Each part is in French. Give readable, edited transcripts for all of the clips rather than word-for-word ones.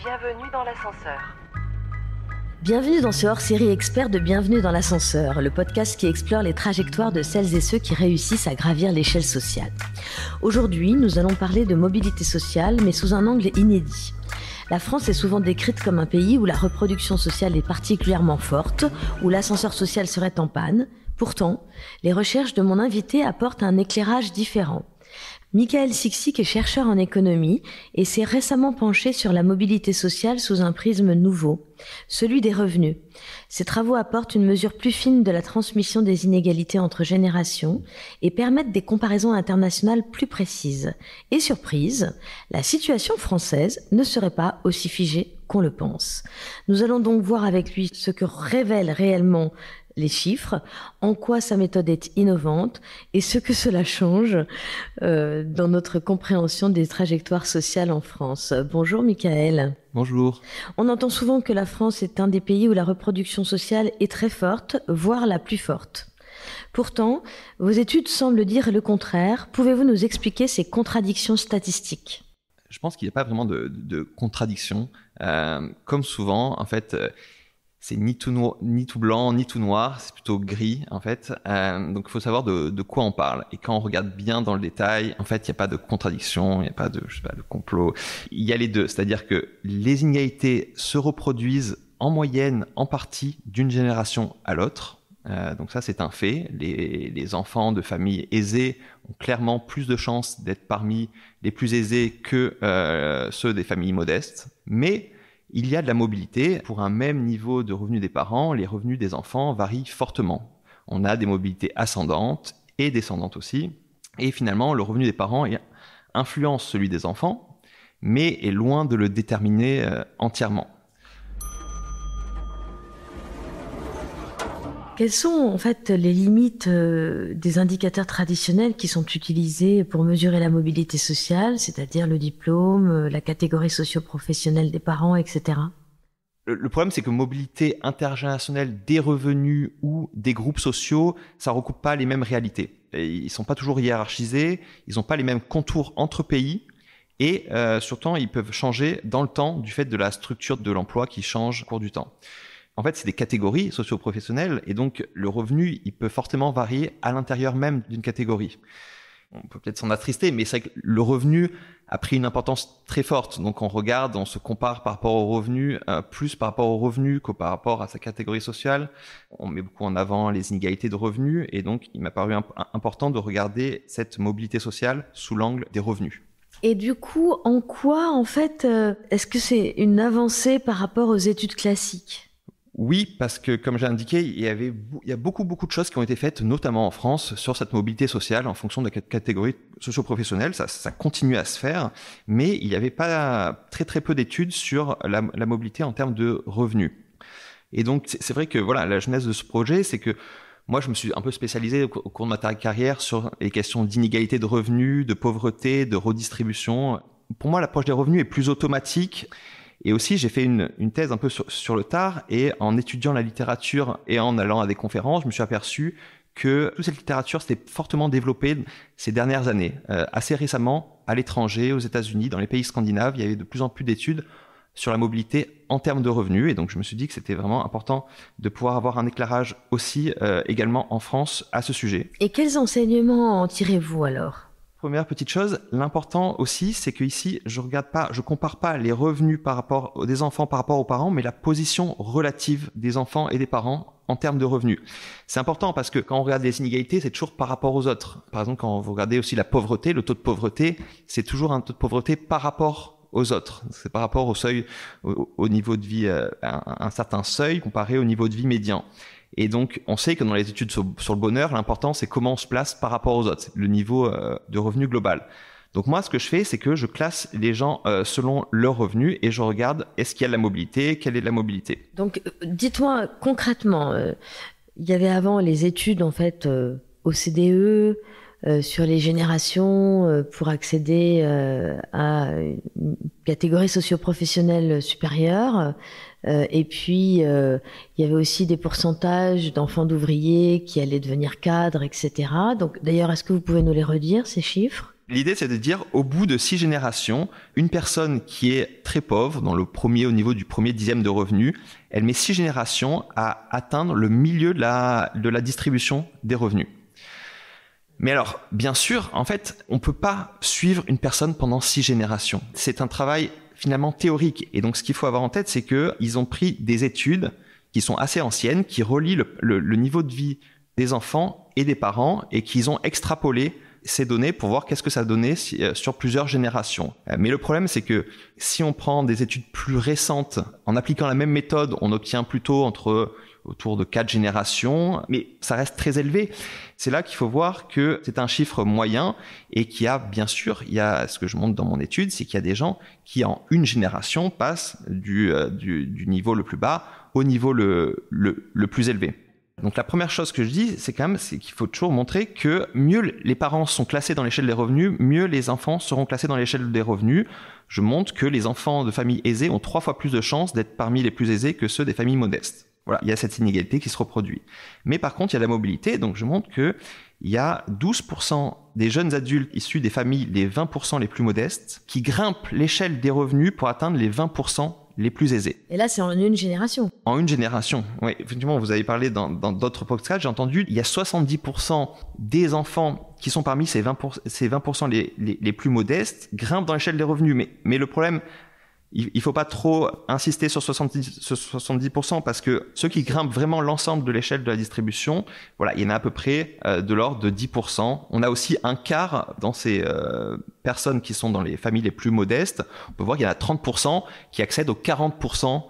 Bienvenue dans l'ascenseur. Bienvenue dans ce hors-série expert de Bienvenue dans l'ascenseur, le podcast qui explore les trajectoires de celles et ceux qui réussissent à gravir l'échelle sociale. Aujourd'hui, nous allons parler de mobilité sociale, mais sous un angle inédit. La France est souvent décrite comme un pays où la reproduction sociale est particulièrement forte, où l'ascenseur social serait en panne. Pourtant, les recherches de mon invité apportent un éclairage différent. Michael Siksik est chercheur en économie et s'est récemment penché sur la mobilité sociale sous un prisme nouveau, celui des revenus. Ses travaux apportent une mesure plus fine de la transmission des inégalités entre générations et permettent des comparaisons internationales plus précises. Et surprise, la situation française ne serait pas aussi figée qu'on le pense. Nous allons donc voir avec lui ce que révèlent réellement les chiffres, en quoi sa méthode est innovante et ce que cela change dans notre compréhension des trajectoires sociales en France. Bonjour Michael. Bonjour. On entend souvent que la France est un des pays où la reproduction sociale est très forte, voire la plus forte. Pourtant, vos études semblent dire le contraire. Pouvez-vous nous expliquer ces contradictions statistiques ? Je pense qu'il n'y a pas vraiment de contradiction. Comme souvent, en fait, c'est ni tout blanc, ni tout noir, c'est plutôt gris, en fait. Donc, il faut savoir de quoi on parle. Et quand on regarde bien dans le détail, en fait, il n'y a pas de contradiction, il n'y a pas de complot. Il y a les deux. C'est-à-dire que les inégalités se reproduisent en moyenne, en partie, d'une génération à l'autre. Donc ça, c'est un fait. Les enfants de familles aisées ont clairement plus de chances d'être parmi les plus aisés que ceux des familles modestes. Mais il y a de la mobilité. Pour un même niveau de revenus des parents, les revenus des enfants varient fortement. On a des mobilités ascendantes et descendantes aussi. Et finalement, le revenu des parents influence celui des enfants, mais est loin de le déterminer entièrement. Quelles sont en fait les limites des indicateurs traditionnels qui sont utilisés pour mesurer la mobilité sociale, c'est-à-dire le diplôme, la catégorie socio-professionnelle des parents, etc. Le problème, c'est que mobilité intergénérationnelle des revenus ou des groupes sociaux, ça recoupe pas les mêmes réalités. Et ils sont pas toujours hiérarchisés, ils n'ont pas les mêmes contours entre pays. Et surtout, ils peuvent changer dans le temps du fait de la structure de l'emploi qui change au cours du temps. En fait, c'est des catégories socio-professionnelles et donc le revenu, il peut fortement varier à l'intérieur même d'une catégorie. On peut peut-être s'en attrister, mais c'est vrai que le revenu a pris une importance très forte. Donc on regarde, on se compare par rapport au revenu, plus par rapport au revenu que par rapport à sa catégorie sociale. On met beaucoup en avant les inégalités de revenus et donc il m'a paru important de regarder cette mobilité sociale sous l'angle des revenus. Et du coup, en quoi, en fait, est-ce que c'est une avancée par rapport aux études classiques ? Oui, parce que comme j'ai indiqué, il y a beaucoup de choses qui ont été faites, notamment en France, sur cette mobilité sociale en fonction de la catégorie socio-professionnelle. Ça continue à se faire, mais il n'y avait pas très peu d'études sur la mobilité en termes de revenus. Et donc, c'est vrai que voilà, la genèse de ce projet, c'est que moi, je me suis un peu spécialisé au cours de ma carrière sur les questions d'inégalité de revenus, de pauvreté, de redistribution. Pour moi, l'approche des revenus est plus automatique. Et aussi, j'ai fait une thèse un peu sur le tard et en étudiant la littérature et en allant à des conférences, je me suis aperçu que toute cette littérature s'était fortement développée ces dernières années. Assez récemment, à l'étranger, aux États-Unis, dans les pays scandinaves, il y avait de plus en plus d'études sur la mobilité en termes de revenus. Et donc, je me suis dit que c'était vraiment important de pouvoir avoir un éclairage aussi également en France à ce sujet. Et quels enseignements en tirez-vous alors ? Première petite chose, l'important aussi, c'est que ici, je compare pas les revenus des enfants par rapport aux parents, mais la position relative des enfants et des parents en termes de revenus. C'est important parce que quand on regarde les inégalités, c'est toujours par rapport aux autres. Par exemple, quand vous regardez aussi la pauvreté, le taux de pauvreté, c'est toujours un taux de pauvreté par rapport aux autres. C'est par rapport au seuil, au niveau de vie, un certain seuil comparé au niveau de vie médian. Et donc, on sait que dans les études sur le bonheur, l'important, c'est comment on se place par rapport aux autres, le niveau de revenu global. Donc moi, ce que je fais, c'est que je classe les gens selon leurs revenus et je regarde est-ce qu'il y a de la mobilité, quelle est la mobilité. Donc, dites-moi concrètement, il y avait avant les études en fait OCDE sur les générations pour accéder à une catégorie socio-professionnelle supérieure. Et puis, il y avait aussi des pourcentages d'enfants d'ouvriers qui allaient devenir cadres, etc. Donc, d'ailleurs, est-ce que vous pouvez nous les redire, ces chiffres ? L'idée, c'est de dire, au bout de 6 générations, une personne qui est très pauvre, au niveau du premier dixième de revenus, elle met 6 générations à atteindre le milieu de la distribution des revenus. Mais alors, bien sûr, en fait, on peut pas suivre une personne pendant 6 générations. C'est un travail finalement théorique. Et donc, ce qu'il faut avoir en tête, c'est qu'ils ont pris des études qui sont assez anciennes, qui relient le niveau de vie des enfants et des parents, et qu'ils ont extrapolé ces données pour voir qu'est-ce que ça donnait sur plusieurs générations. Mais le problème, c'est que si on prend des études plus récentes, en appliquant la même méthode, on obtient plutôt autour de 4 générations, mais ça reste très élevé. C'est là qu'il faut voir que c'est un chiffre moyen et qu'il y a, bien sûr, ce que je montre dans mon étude, c'est qu'il y a des gens qui, en une génération, passent du niveau le plus bas au niveau le plus élevé. Donc la première chose que je dis, c'est qu'il faut toujours montrer que mieux les parents sont classés dans l'échelle des revenus, mieux les enfants seront classés dans l'échelle des revenus. Je montre que les enfants de familles aisées ont 3 fois plus de chances d'être parmi les plus aisés que ceux des familles modestes. Voilà, il y a cette inégalité qui se reproduit. Mais par contre, il y a la mobilité, donc je montre que il y a 12% des jeunes adultes issus des familles les 20% les plus modestes qui grimpent l'échelle des revenus pour atteindre les 20% les plus aisés. Et là, c'est en une génération. En une génération, oui. Effectivement, vous avez parlé dans d'autres podcasts, j'ai entendu, il y a 70% des enfants qui sont parmi ces 20% les plus modestes grimpent dans l'échelle des revenus. Mais le problème, il faut pas trop insister sur 70% parce que ceux qui grimpent vraiment l'ensemble de l'échelle de la distribution, voilà, il y en a à peu près de l'ordre de 10%. On a aussi un quart dans ces personnes qui sont dans les familles les plus modestes. On peut voir qu'il y en a 30% qui accèdent aux 40%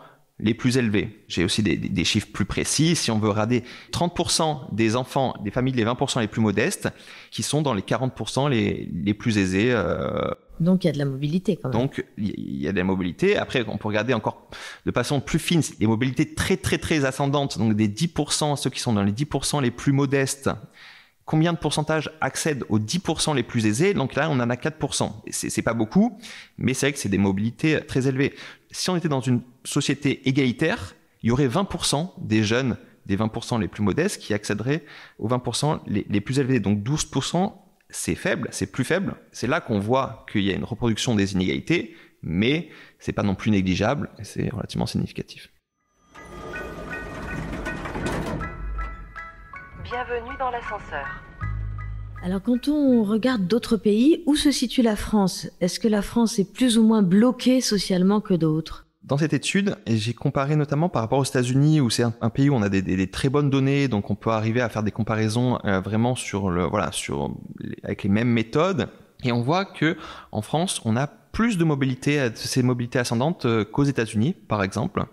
les plus élevés. J'ai aussi des chiffres plus précis. Si on veut regarder 30% des enfants des familles les 20% les plus modestes qui sont dans les 40% les plus aisés. Donc il y a de la mobilité quand même. Donc il y a de la mobilité. Après, on peut regarder encore de façon plus fine les mobilités très très très ascendantes. Donc des 10%, ceux qui sont dans les 10% les plus modestes. Combien de pourcentage accèdent aux 10% les plus aisés? Donc là, on en a 4%. C'est pas beaucoup, mais c'est vrai que c'est des mobilités très élevées. Si on était dans une société égalitaire, il y aurait 20% des jeunes des 20% les plus modestes qui accéderaient aux 20% les plus élevés. Donc 12%, c'est faible, c'est plus faible. C'est là qu'on voit qu'il y a une reproduction des inégalités, mais c'est pas non plus négligeable et c'est relativement significatif. Bienvenue dans l'ascenseur. Alors quand on regarde d'autres pays, où se situe la France? Est-ce que la France est plus ou moins bloquée socialement que d'autres? Dans cette étude, j'ai comparé notamment par rapport aux États-Unis, où c'est un pays où on a des très bonnes données, donc on peut arriver à faire des comparaisons vraiment avec les mêmes méthodes. Et on voit que en France, on a plus de mobilité, ces mobilités ascendantes qu'aux États-Unis, par exemple.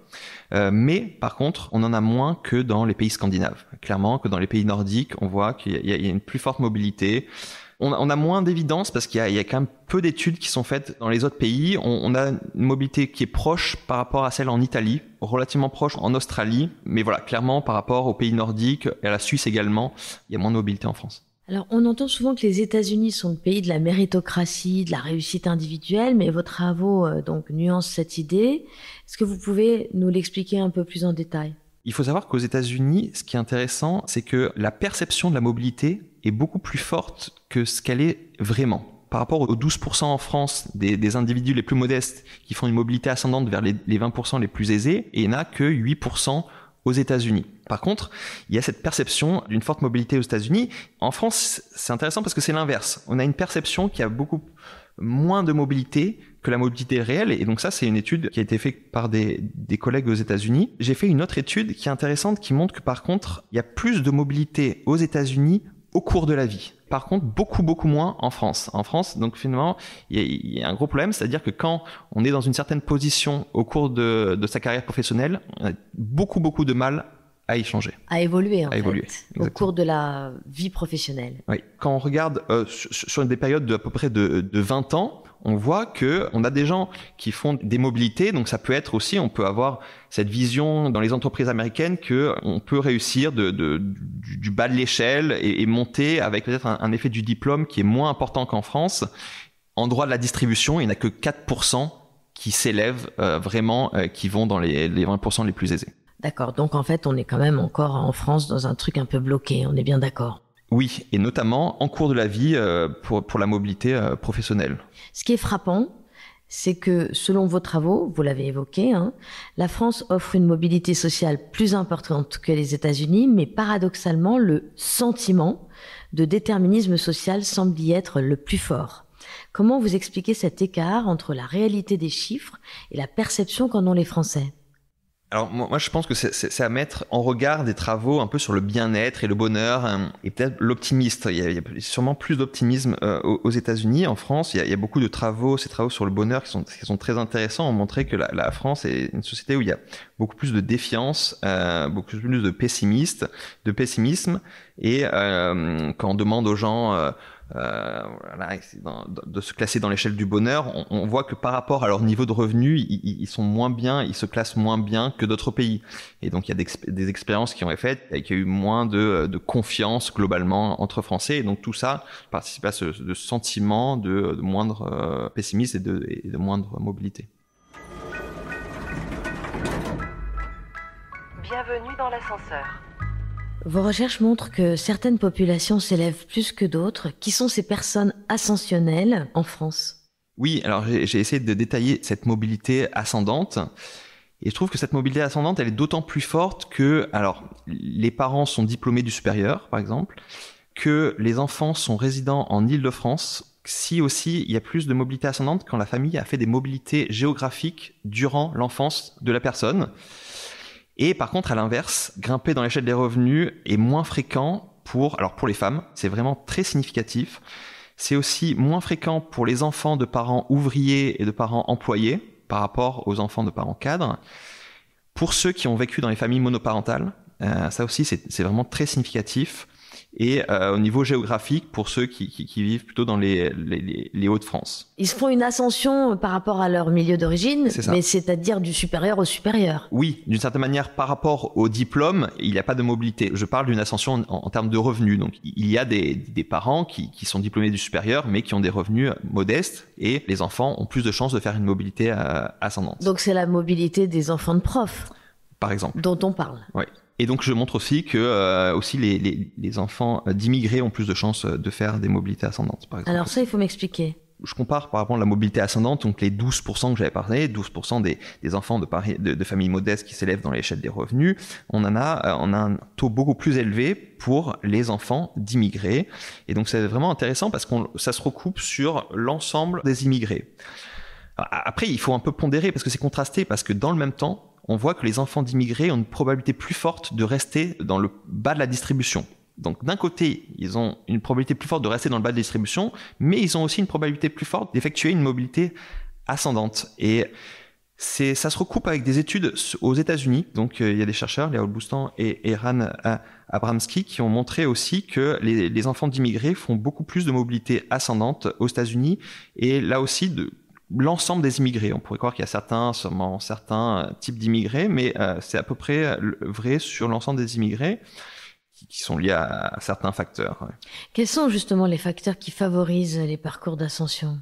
Mais par contre, on en a moins que dans les pays scandinaves. Clairement, que dans les pays nordiques, on voit qu'il y a une plus forte mobilité. On a moins d'évidence parce qu'il y a quand même peu d'études qui sont faites dans les autres pays. On a une mobilité qui est proche par rapport à celle en Italie, relativement proche en Australie. Mais voilà, clairement, par rapport aux pays nordiques et à la Suisse également, il y a moins de mobilité en France. Alors, on entend souvent que les États-Unis sont le pays de la méritocratie, de la réussite individuelle, mais vos travaux donc nuancent cette idée. Est-ce que vous pouvez nous l'expliquer un peu plus en détail? Il faut savoir qu'aux États-Unis, ce qui est intéressant, c'est que la perception de la mobilité est beaucoup plus forte que ce qu'elle est vraiment. Par rapport aux 12% en France des individus les plus modestes qui font une mobilité ascendante vers les 20% les plus aisés, et il n'y en a que 8% aux États-Unis. Par contre, il y a cette perception d'une forte mobilité aux États-Unis. En France, c'est intéressant parce que c'est l'inverse. On a une perception qui a beaucoup moins de mobilité que la mobilité réelle. Et donc ça, c'est une étude qui a été faite par des collègues aux États-Unis. J'ai fait une autre étude qui est intéressante, qui montre que par contre, il y a plus de mobilité aux États-Unis au cours de la vie. Par contre, beaucoup moins en France. En France, donc finalement, il y a un gros problème, c'est-à-dire que quand on est dans une certaine position au cours de sa carrière professionnelle, on a beaucoup de mal à y changer. À évoluer, en fait, exactement. au cours de la vie professionnelle. Oui. Quand on regarde sur des périodes d'à peu près de 20 ans, on voit que on a des gens qui font des mobilités, donc ça peut être aussi, on peut avoir cette vision dans les entreprises américaines que on peut réussir du bas de l'échelle et monter avec peut-être un effet du diplôme qui est moins important qu'en France. En droit de la distribution, il n'y en a que 4% qui s'élèvent vraiment, qui vont dans les 20% les plus aisés. D'accord, donc en fait, on est quand même encore en France dans un truc un peu bloqué, on est bien d'accord. Oui, et notamment en cours de la vie pour la mobilité professionnelle. Ce qui est frappant, c'est que selon vos travaux, vous l'avez évoqué, la France offre une mobilité sociale plus importante que les États-Unis, mais paradoxalement, le sentiment de déterminisme social semble y être le plus fort. Comment vous expliquez cet écart entre la réalité des chiffres et la perception qu'en ont les Français ? Alors moi je pense que c'est à mettre en regard des travaux un peu sur le bien-être et le bonheur et peut-être l'optimisme. Il y a sûrement plus d'optimisme aux États-Unis. En France, il y a beaucoup de travaux, ces travaux sur le bonheur qui sont très intéressants, ont montré que la France est une société où il y a beaucoup plus de défiance, beaucoup plus de pessimisme et quand on demande aux gens voilà, de se classer dans l'échelle du bonheur, on voit que par rapport à leur niveau de revenu, ils sont moins bien, ils se classent moins bien que d'autres pays. Et donc il y a des expériences qui ont été faites et qu'il y a eu moins de confiance globalement entre Français. Et donc tout ça participe à ce sentiment de moindre pessimisme et de moindre mobilité. Bienvenue dans l'ascenseur. Vos recherches montrent que certaines populations s'élèvent plus que d'autres. Qui sont ces personnes ascensionnelles en France ? Oui, alors j'ai essayé de détailler cette mobilité ascendante. Et je trouve que cette mobilité ascendante, elle est d'autant plus forte que, alors, les parents sont diplômés du supérieur, par exemple, que les enfants sont résidents en Île-de-France. Si aussi, il y a plus de mobilité ascendante quand la famille a fait des mobilités géographiques durant l'enfance de la personne. Et par contre, à l'inverse, grimper dans l'échelle des revenus est moins fréquent pour les femmes, c'est vraiment très significatif. C'est aussi moins fréquent pour les enfants de parents ouvriers et de parents employés par rapport aux enfants de parents cadres. Pour ceux qui ont vécu dans les familles monoparentales, ça aussi c'est vraiment très significatif. Et au niveau géographique, pour ceux qui vivent plutôt dans les Hauts-de-France. Ils se font une ascension par rapport à leur milieu d'origine, mais c'est-à-dire du supérieur au supérieur. Oui, d'une certaine manière, par rapport au diplôme, il n'y a pas de mobilité. Je parle d'une ascension en termes de revenus. Donc, il y a des parents qui sont diplômés du supérieur, mais qui ont des revenus modestes, et les enfants ont plus de chances de faire une mobilité ascendante. Donc, c'est la mobilité des enfants de profs, par exemple, dont on parle. Oui. Et donc je montre aussi que aussi les enfants d'immigrés ont plus de chances de faire des mobilités ascendantes, par exemple. Alors ça, il faut m'expliquer. Je compare par rapport à la mobilité ascendante, donc les 12% que j'avais parlé, 12% des enfants de familles modestes qui s'élèvent dans l'échelle des revenus, on a un taux beaucoup plus élevé pour les enfants d'immigrés. Et donc c'est vraiment intéressant parce que ça se recoupe sur l'ensemble des immigrés. Après, il faut un peu pondérer parce que c'est contrasté, parce que dans le même temps, on voit que les enfants d'immigrés ont une probabilité plus forte de rester dans le bas de la distribution. Donc d'un côté, ils ont une probabilité plus forte de rester dans le bas de la distribution, mais ils ont aussi une probabilité plus forte d'effectuer une mobilité ascendante. Et ça se recoupe avec des études aux États-Unis. Donc il y a des chercheurs, Léa Boustan et Eran Abramsky, qui ont montré aussi que les enfants d'immigrés font beaucoup plus de mobilité ascendante aux États-Unis, et là aussi l'ensemble des immigrés. On pourrait croire qu'il y a seulement certains types d'immigrés, mais c'est à peu près vrai sur l'ensemble des immigrés qui sont liés à certains facteurs. Ouais. Quels sont justement les facteurs qui favorisent les parcours d'ascension ?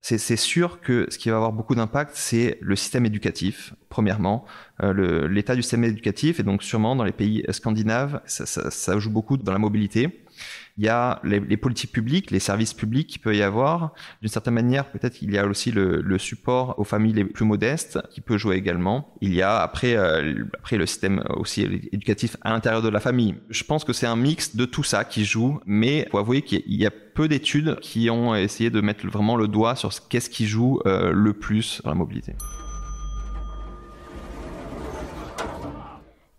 C'est sûr que ce qui va avoir beaucoup d'impact, c'est le système éducatif, premièrement, l'état du système éducatif, et donc sûrement dans les pays scandinaves, ça joue beaucoup dans la mobilité. Il y a les politiques publiques, les services publics qu'il peut y avoir. D'une certaine manière, peut-être il y a aussi le support aux familles les plus modestes qui peut jouer également. Il y a après le système aussi éducatif à l'intérieur de la famille. Je pense que c'est un mix de tout ça qui joue, mais il faut avouer qu'il y a peu d'études qui ont essayé de mettre vraiment le doigt sur qu'est-ce qui joue le plus dans la mobilité.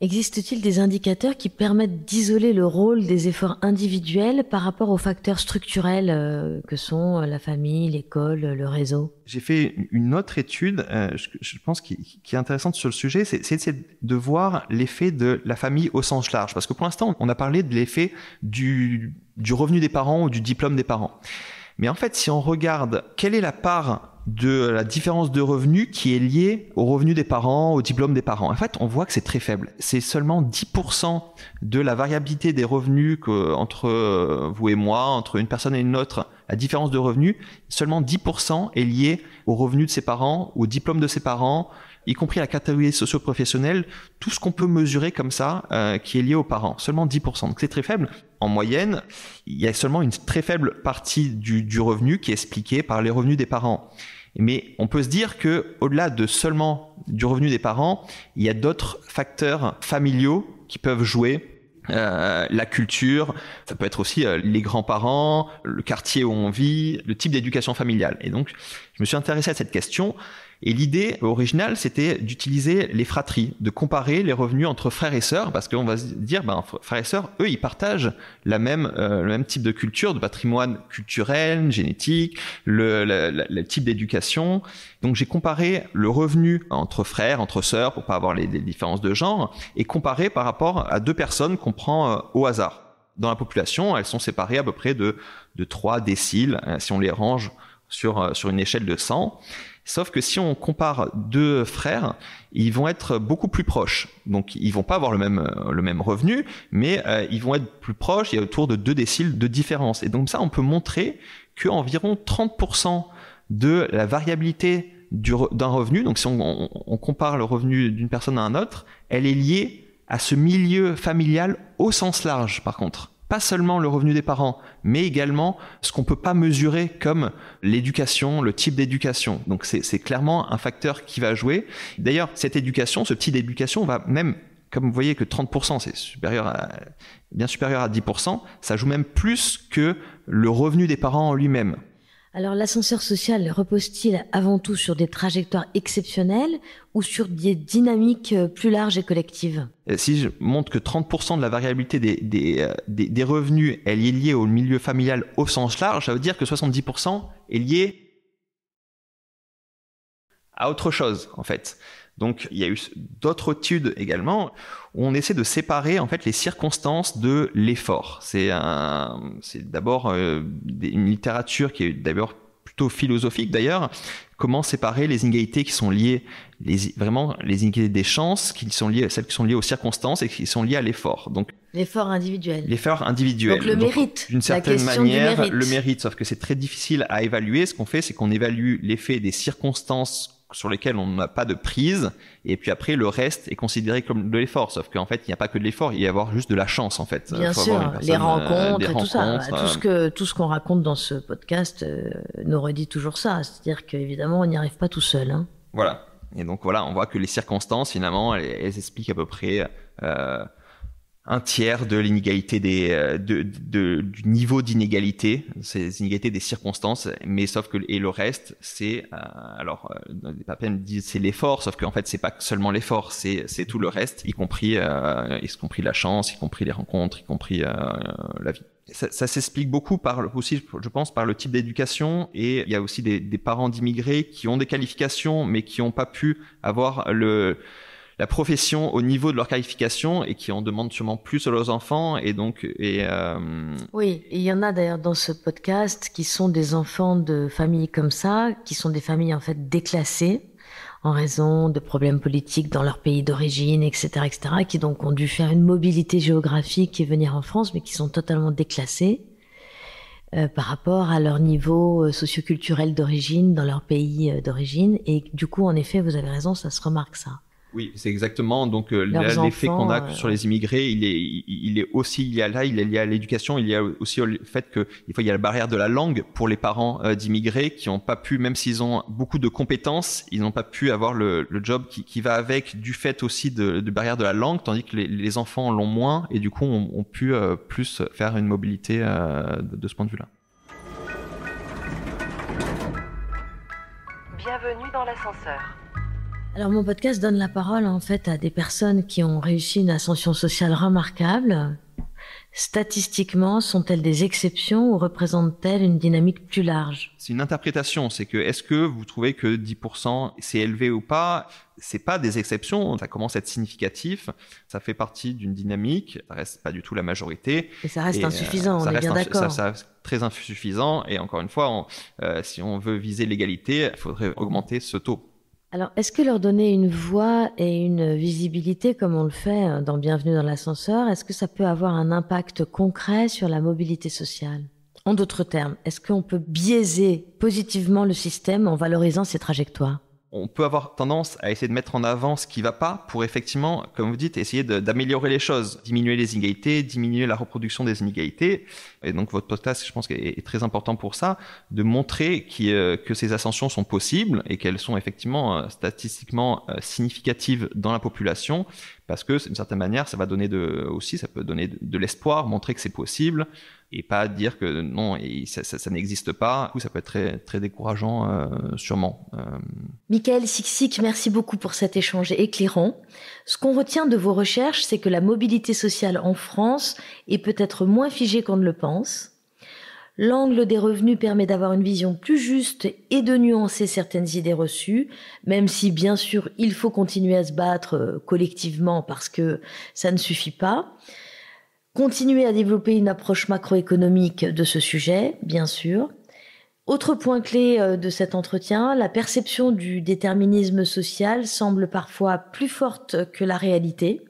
Existe-t-il des indicateurs qui permettent d'isoler le rôle des efforts individuels par rapport aux facteurs structurels que sont la famille, l'école, le réseau ? J'ai fait une autre étude, je pense, qui est intéressante sur le sujet, c'est de voir l'effet de la famille au sens large. Parce que pour l'instant, on a parlé de l'effet du revenu des parents ou du diplôme des parents. Mais en fait, si on regarde quelle est la part de la différence de revenus qui est liée au revenu des parents, au diplôme des parents. En fait, on voit que c'est très faible. C'est seulement 10% de la variabilité des revenus entre vous et moi, entre une personne et une autre, la différence de revenus, seulement 10% est lié aux revenus de ses parents, au diplôme de ses parents, y compris la catégorie socio-professionnelle, tout ce qu'on peut mesurer comme ça, qui est lié aux parents. Seulement 10%. Donc c'est très faible. En moyenne, il y a seulement une très faible partie du revenu qui est expliquée par les revenus des parents. Mais on peut se dire que au-delà de seulement du revenu des parents, il y a d'autres facteurs familiaux qui peuvent jouer. La culture, ça peut être aussi les grands-parents, le quartier où on vit, le type d'éducation familiale. Et donc, je me suis intéressé à cette question. Et l'idée originale, c'était d'utiliser les fratries, de comparer les revenus entre frères et sœurs, parce qu'on va se dire, frères et sœurs, eux, ils partagent le même type de culture, de patrimoine culturel, génétique, le type d'éducation. Donc, j'ai comparé le revenu entre frères, entre sœurs, pour pas avoir des différences de genre, et comparé par rapport à deux personnes qu'on prend au hasard. Dans la population, elles sont séparées à peu près de 3 déciles, si on les range sur une échelle de 100. Sauf que si on compare deux frères, ils vont être beaucoup plus proches. Donc, ils vont pas avoir le même revenu, mais ils vont être plus proches. Il y a autour de 2 déciles de différence. Et donc ça, on peut montrer qu'environ 30% de la variabilité d'un revenu, donc si on compare le revenu d'une personne à un autre, elle est liée à ce milieu familial au sens large, par contre. Pas seulement le revenu des parents, mais également ce qu'on peut pas mesurer comme l'éducation, le type d'éducation. Donc c'est clairement un facteur qui va jouer. D'ailleurs, cette éducation, ce type d'éducation va même, comme vous voyez que 30%, c'est bien supérieur à 10%, ça joue même plus que le revenu des parents en lui-même. Alors, l'ascenseur social repose-t-il avant tout sur des trajectoires exceptionnelles ou sur des dynamiques plus larges et collectives ? Si je montre que 30% de la variabilité des revenus est liée au milieu familial au sens large, ça veut dire que 70% est lié à autre chose, en fait. Donc, il y a eu d'autres études également où on essaie de séparer en fait les circonstances de l'effort. C'est d'abord une littérature qui est d'abord plutôt philosophique d'ailleurs. Comment séparer les inégalités qui sont liées, vraiment les inégalités des chances, celles qui sont liées aux circonstances et qui sont liées à l'effort. Donc l'effort individuel. L'effort individuel. Donc le mérite. D'une certaine manière, le mérite. Sauf que c'est très difficile à évaluer. Ce qu'on fait, c'est qu'on évalue l'effet des circonstances sur lesquels on n'a pas de prise, et puis après le reste est considéré comme de l'effort, sauf qu'en fait il n'y a pas que de l'effort, il y a avoir juste de la chance en fait. Bien sûr, les rencontres et tout ça, tout ce qu'on raconte dans ce podcast nous redit toujours ça, c'est-à-dire qu'évidemment on n'y arrive pas tout seul. Hein. Voilà, et donc voilà, on voit que les circonstances finalement elles expliquent à peu près un tiers de l'inégalité du niveau d'inégalité, ces inégalités des circonstances, mais sauf que et le reste c'est les papiers disent c'est l'effort, sauf qu'en fait c'est pas seulement l'effort, c'est tout le reste, y compris la chance, y compris les rencontres, y compris la vie. Ça s'explique beaucoup aussi, je pense, par le type d'éducation, et il y a aussi des parents d'immigrés qui ont des qualifications mais qui n'ont pas pu avoir la profession au niveau de leur qualification et qui en demandent sûrement plus à leurs enfants Oui, il y en a d'ailleurs dans ce podcast qui sont des enfants de familles comme ça, qui sont des familles en fait déclassées en raison de problèmes politiques dans leur pays d'origine, etc., qui donc ont dû faire une mobilité géographique et venir en France, mais qui sont totalement déclassés par rapport à leur niveau socioculturel d'origine dans leur pays d'origine. Et du coup, en effet, vous avez raison, ça se remarque ça. Oui, c'est exactement. Donc l'effet qu'on a sur les immigrés, il est aussi lié à l'éducation, il y a aussi au fait que des fois il y a la barrière de la langue pour les parents d'immigrés qui n'ont pas pu, même s'ils ont beaucoup de compétences, ils n'ont pas pu avoir le job qui va avec, du fait aussi de barrière de la langue, tandis que les enfants l'ont moins et du coup ont pu plus faire une mobilité de ce point de vue-là. Bienvenue dans l'ascenseur. Alors mon podcast donne la parole en fait à des personnes qui ont réussi une ascension sociale remarquable. Statistiquement, sont-elles des exceptions ou représentent-elles une dynamique plus large ? C'est une interprétation, c'est que est-ce que vous trouvez que 10% c'est élevé ou pas ? C'est pas des exceptions, ça commence à être significatif, ça fait partie d'une dynamique, ça reste pas du tout la majorité. Et ça reste insuffisant, on est bien d'accord. Ça reste très insuffisant et encore une fois, si on veut viser l'égalité, il faudrait augmenter ce taux. Alors, est-ce que leur donner une voix et une visibilité, comme on le fait dans Bienvenue dans l'ascenseur, est-ce que ça peut avoir un impact concret sur la mobilité sociale ? En d'autres termes, est-ce qu'on peut biaiser positivement le système en valorisant ces trajectoires ? On peut avoir tendance à essayer de mettre en avant ce qui ne va pas pour effectivement, comme vous dites, essayer d'améliorer les choses, diminuer les inégalités, diminuer la reproduction des inégalités. Et donc votre podcast, je pense, est très important pour ça, de montrer que ces ascensions sont possibles et qu'elles sont effectivement statistiquement significatives dans la population, parce que d'une certaine manière, ça peut donner de l'espoir, montrer que c'est possible, et pas dire que non, ça n'existe pas. Du coup, ça peut être très, très décourageant, sûrement. Michael Siksik, merci beaucoup pour cet échange éclairant. Ce qu'on retient de vos recherches, c'est que la mobilité sociale en France est peut-être moins figée qu'on ne le pense. L'angle des revenus permet d'avoir une vision plus juste et de nuancer certaines idées reçues, même si, bien sûr, il faut continuer à se battre collectivement parce que ça ne suffit pas. Continuer à développer une approche macroéconomique de ce sujet, bien sûr. Autre point clé de cet entretien, la perception du déterminisme social semble parfois plus forte que la réalité.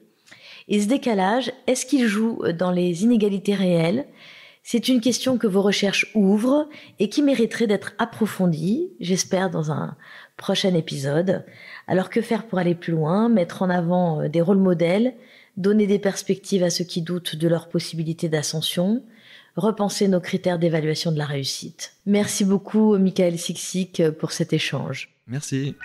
Et ce décalage, est-ce qu'il joue dans les inégalités réelles ? C'est une question que vos recherches ouvrent et qui mériterait d'être approfondie, j'espère, dans un prochain épisode. Alors que faire pour aller plus loin ? Mettre en avant des rôles modèles, donner des perspectives à ceux qui doutent de leurs possibilités d'ascension, repenser nos critères d'évaluation de la réussite. Merci beaucoup, Michael Siksik, pour cet échange. Merci.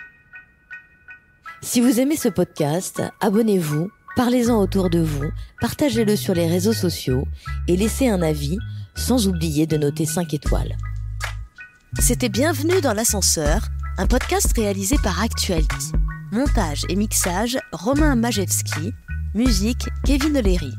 Si vous aimez ce podcast, abonnez-vous, parlez-en autour de vous, partagez-le sur les réseaux sociaux et laissez un avis, sans oublier de noter 5 étoiles. C'était Bienvenue dans l'ascenseur, un podcast réalisé par Actuality. Montage et mixage, Romain Majewski. Musique, Kevin O'Leary.